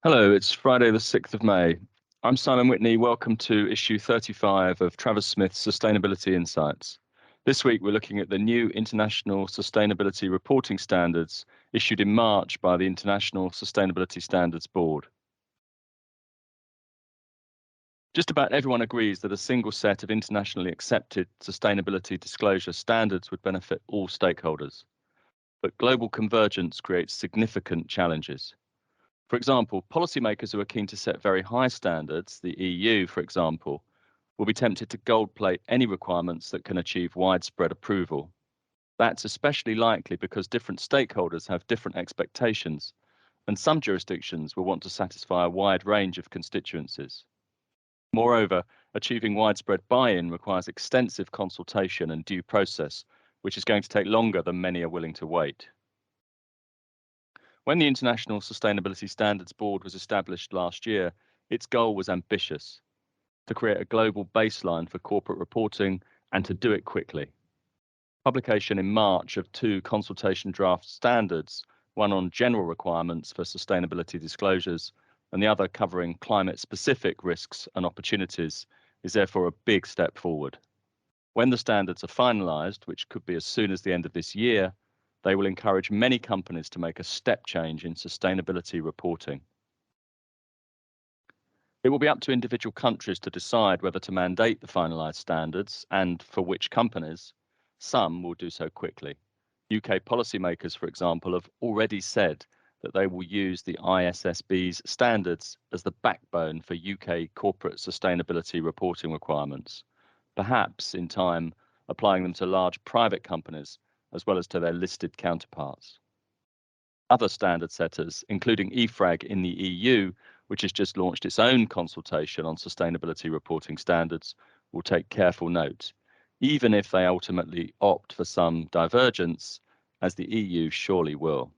Hello, it's Friday the 6th of May. I'm Simon Whitney. Welcome to issue 35 of Travers Smith's Sustainability Insights. This week, we're looking at the new International Sustainability Reporting Standards issued in March by the International Sustainability Standards Board. Just about everyone agrees that a single set of internationally accepted sustainability disclosure standards would benefit all stakeholders. But global convergence creates significant challenges. For example, policymakers who are keen to set very high standards, the EU, for example, will be tempted to gold plate any requirements that can achieve widespread approval. That's especially likely because different stakeholders have different expectations, and some jurisdictions will want to satisfy a wide range of constituencies. Moreover, achieving widespread buy-in requires extensive consultation and due process, which is going to take longer than many are willing to wait. When the International Sustainability Standards Board was established last year, its goal was ambitious: to create a global baseline for corporate reporting and to do it quickly. Publication in March of two consultation draft standards, one on general requirements for sustainability disclosures and the other covering climate-specific risks and opportunities, is therefore a big step forward. When the standards are finalised, which could be as soon as the end of this year, they will encourage many companies to make a step change in sustainability reporting. It will be up to individual countries to decide whether to mandate the finalised standards and for which companies. Some will do so quickly. UK policymakers, for example, have already said that they will use the ISSB's standards as the backbone for UK corporate sustainability reporting requirements, perhaps in time applying them to large private companies as well as to their listed counterparts. Other standard setters, including EFRAG in the EU, which has just launched its own consultation on sustainability reporting standards, will take careful note, even if they ultimately opt for some divergence, as the EU surely will.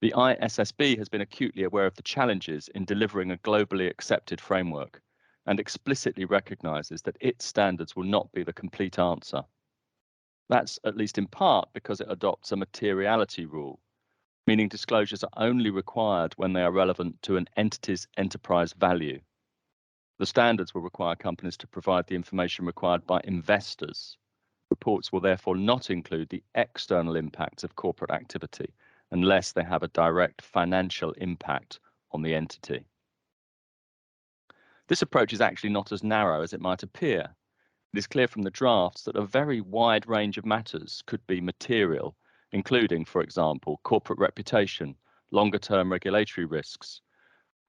The ISSB has been acutely aware of the challenges in delivering a globally accepted framework and explicitly recognises that its standards will not be the complete answer. That's at least in part because it adopts a materiality rule, meaning disclosures are only required when they are relevant to an entity's enterprise value. The standards will require companies to provide the information required by investors. Reports will therefore not include the external impacts of corporate activity unless they have a direct financial impact on the entity. This approach is actually not as narrow as it might appear. It is clear from the drafts that a very wide range of matters could be material, including, for example, corporate reputation, longer-term regulatory risks,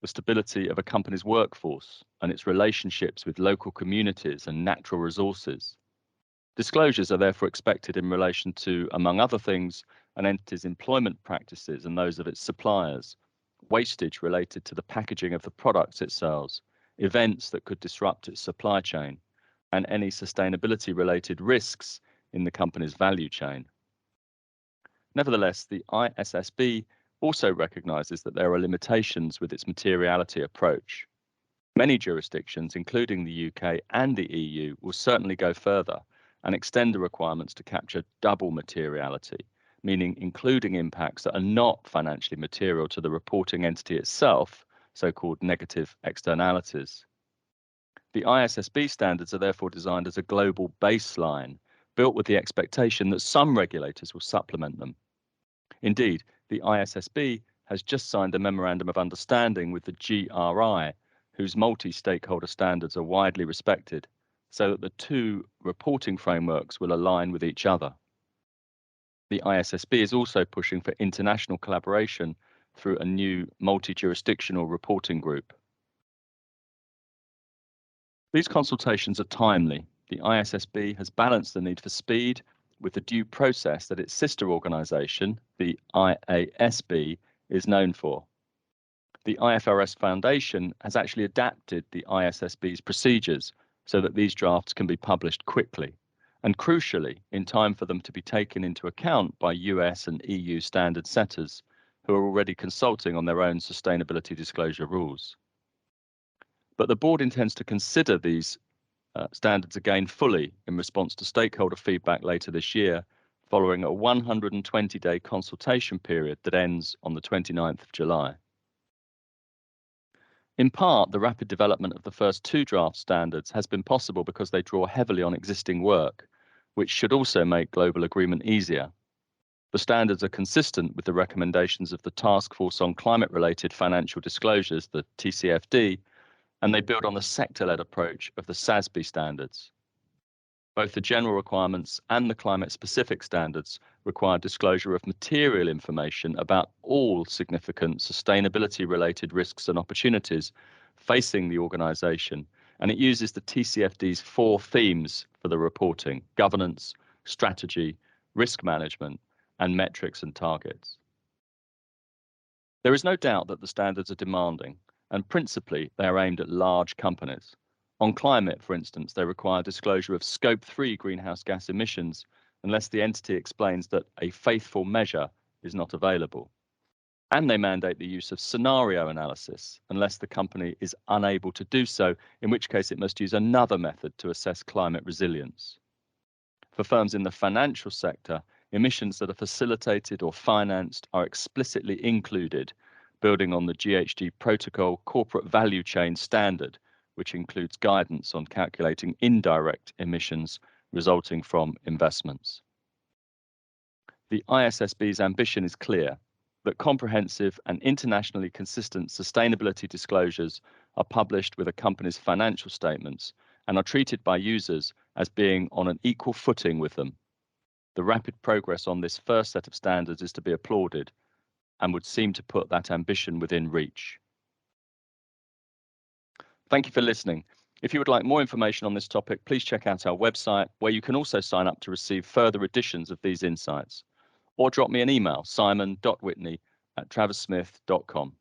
the stability of a company's workforce and its relationships with local communities and natural resources. Disclosures are therefore expected in relation to, among other things, an entity's employment practices and those of its suppliers, wastage related to the packaging of the products it sells, events that could disrupt its supply chain, and any sustainability-related risks in the company's value chain. Nevertheless, the ISSB also recognises that there are limitations with its materiality approach. Many jurisdictions, including the UK and the EU, will certainly go further and extend the requirements to capture double materiality, meaning including impacts that are not financially material to the reporting entity itself, so-called negative externalities. The ISSB standards are therefore designed as a global baseline, built with the expectation that some regulators will supplement them. Indeed, the ISSB has just signed a memorandum of understanding with the GRI, whose multi-stakeholder standards are widely respected, so that the two reporting frameworks will align with each other. The ISSB is also pushing for international collaboration through a new multi-jurisdictional reporting group. These consultations are timely. The ISSB has balanced the need for speed with the due process that its sister organisation, the IASB, is known for. The IFRS Foundation has actually adapted the ISSB's procedures so that these drafts can be published quickly, and crucially, in time for them to be taken into account by US and EU standard setters who are already consulting on their own sustainability disclosure rules. But the board intends to consider these standards again fully in response to stakeholder feedback later this year, following a 120-day consultation period that ends on the 29th of July. In part, the rapid development of the first two draft standards has been possible because they draw heavily on existing work, which should also make global agreement easier. The standards are consistent with the recommendations of the Task Force on Climate-Related Financial Disclosures, the TCFD, and they build on the sector-led approach of the SASB standards. Both the general requirements and the climate-specific standards require disclosure of material information about all significant sustainability-related risks and opportunities facing the organisation, and it uses the TCFD's 4 themes for the reporting: governance, strategy, risk management, and metrics and targets. There is no doubt that the standards are demanding, and principally they are aimed at large companies. On climate, for instance, they require disclosure of Scope 3 greenhouse gas emissions unless the entity explains that a faithful measure is not available. And they mandate the use of scenario analysis unless the company is unable to do so, in which case it must use another method to assess climate resilience. For firms in the financial sector, emissions that are facilitated or financed are explicitly included, building on the GHG Protocol Corporate Value Chain Standard, which includes guidance on calculating indirect emissions resulting from investments. The ISSB's ambition is clear, that comprehensive and internationally consistent sustainability disclosures are published with a company's financial statements and are treated by users as being on an equal footing with them. The rapid progress on this first set of standards is to be applauded and would seem to put that ambition within reach. Thank you for listening. If you would like more information on this topic, please check out our website, where you can also sign up to receive further editions of these insights, or drop me an email, simon.whitney@travissmith.com.